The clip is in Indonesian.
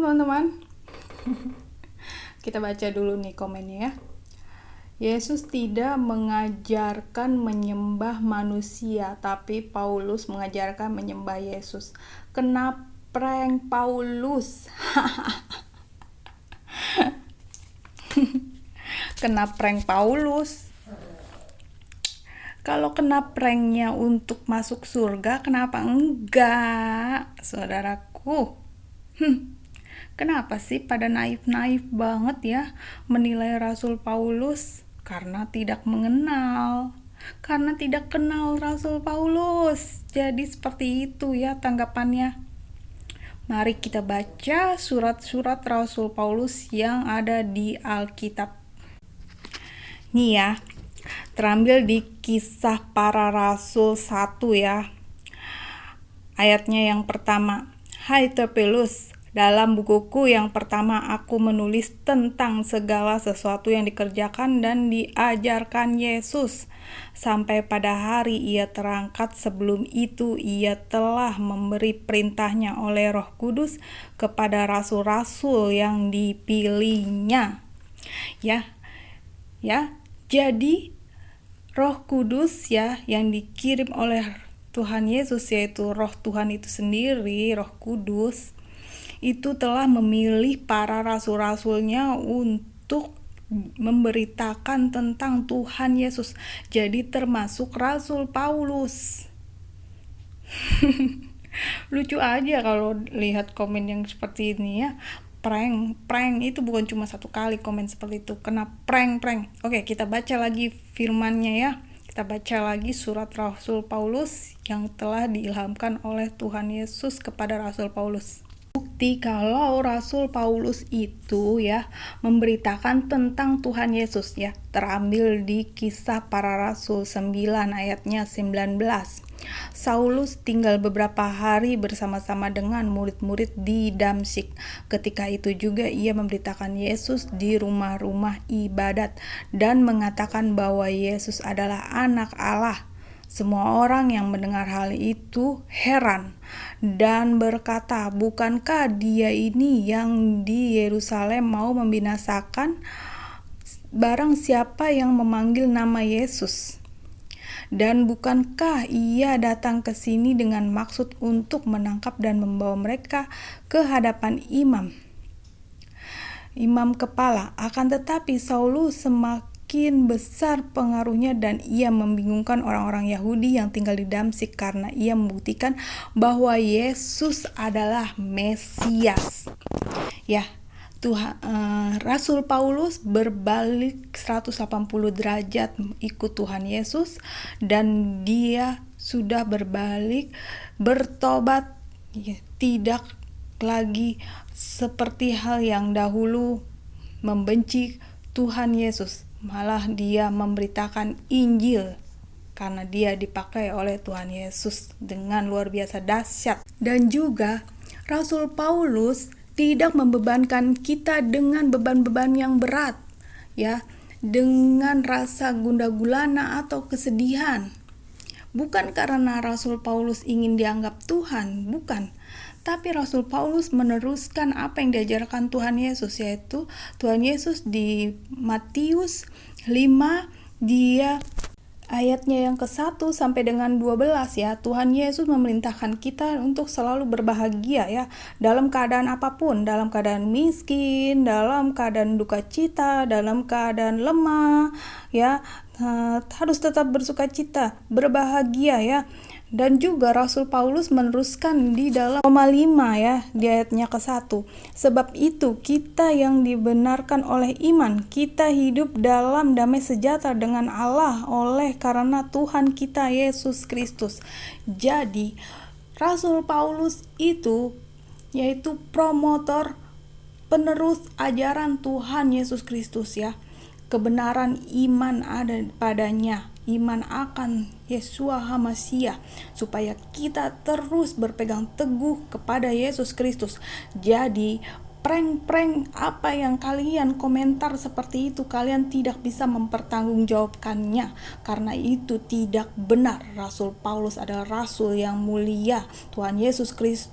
Shalom teman-teman. Kita baca dulu nih komennya ya. Yesus tidak mengajarkan menyembah manusia, tapi Paulus mengajarkan menyembah Yesus. Kena prank Paulus. Kena prank Paulus. Kalau kena pranknya untuk masuk surga, kenapa enggak, saudaraku? Kenapa sih pada naif-naif banget ya menilai Rasul Paulus? Karena tidak mengenal. Karena tidak kenal Rasul Paulus. Jadi seperti itu ya tanggapannya. Mari kita baca surat-surat Rasul Paulus yang ada di Alkitab. Nih ya, terambil di Kisah Para Rasul 1 ya. Ayatnya yang pertama. Hai Terpelus, dalam bukuku yang pertama aku menulis tentang segala sesuatu yang dikerjakan dan diajarkan Yesus. Sampai pada hari ia terangkat, sebelum itu ia telah memberi perintahnya oleh Roh Kudus kepada rasul-rasul yang dipilihnya. Jadi Roh Kudus ya yang dikirim oleh Tuhan Yesus, yaitu Roh Tuhan itu sendiri, Roh Kudus, itu telah memilih para rasul-rasulnya untuk memberitakan tentang Tuhan Yesus. Jadi termasuk Rasul Paulus. Lucu aja kalau lihat komen yang seperti ini ya. Prank itu bukan cuma satu kali komen seperti itu, kena prank. Oke, kita baca lagi firman-Nya ya. Kita baca lagi surat Rasul Paulus yang telah diilhamkan oleh Tuhan Yesus kepada Rasul Paulus. Bukti kalau Rasul Paulus itu ya memberitakan tentang Tuhan Yesus ya, terambil di Kisah Para Rasul 9 ayatnya 19. Saulus tinggal beberapa hari bersama-sama dengan murid-murid di Damsyik. Ketika itu juga ia memberitakan Yesus di rumah-rumah ibadat dan mengatakan bahwa Yesus adalah anak Allah. Semua orang yang mendengar hal itu heran dan berkata, bukankah dia ini yang di Yerusalem mau membinasakan barang siapa yang memanggil nama Yesus? Dan bukankah ia datang ke sini dengan maksud untuk menangkap dan membawa mereka ke hadapan imam kepala? Akan tetapi Saulus semakin besar pengaruhnya dan ia membingungkan orang-orang Yahudi yang tinggal di Damsyik karena ia membuktikan bahwa Yesus adalah Mesias. Ya, Rasul Paulus berbalik 180 derajat ikut Tuhan Yesus dan dia sudah berbalik, bertobat, ya, tidak lagi seperti hal yang dahulu membenci Tuhan Yesus. Malah dia memberitakan Injil karena dia dipakai oleh Tuhan Yesus dengan luar biasa dahsyat. Dan juga Rasul Paulus tidak membebankan kita dengan beban-beban yang berat ya, dengan rasa gundah gulana atau kesedihan. Bukan karena Rasul Paulus ingin dianggap Tuhan, bukan. Tapi Rasul Paulus meneruskan apa yang diajarkan Tuhan Yesus, yaitu Tuhan Yesus di Matius 5 dia ayatnya yang ke-1 sampai dengan 12 ya. Tuhan Yesus memerintahkan kita untuk selalu berbahagia ya, dalam keadaan apapun, dalam keadaan miskin, dalam keadaan duka cita, dalam keadaan lemah ya, harus tetap bersukacita, berbahagia ya. Dan juga Rasul Paulus meneruskan di dalam Roma 5 ya, di ayatnya ke-1. Sebab itu kita yang dibenarkan oleh iman, kita hidup dalam damai sejahtera dengan Allah oleh karena Tuhan kita Yesus Kristus. Jadi Rasul Paulus itu yaitu promotor, penerus ajaran Tuhan Yesus Kristus ya. Kebenaran iman ada padanya, iman akan Yeshua HaMashiach, supaya kita terus berpegang teguh kepada Yesus Kristus. Jadi prank apa yang kalian komentar seperti itu, kalian tidak bisa mempertanggungjawabkannya, karena itu tidak benar. Rasul Paulus adalah rasul yang mulia, Tuhan Yesus Kristus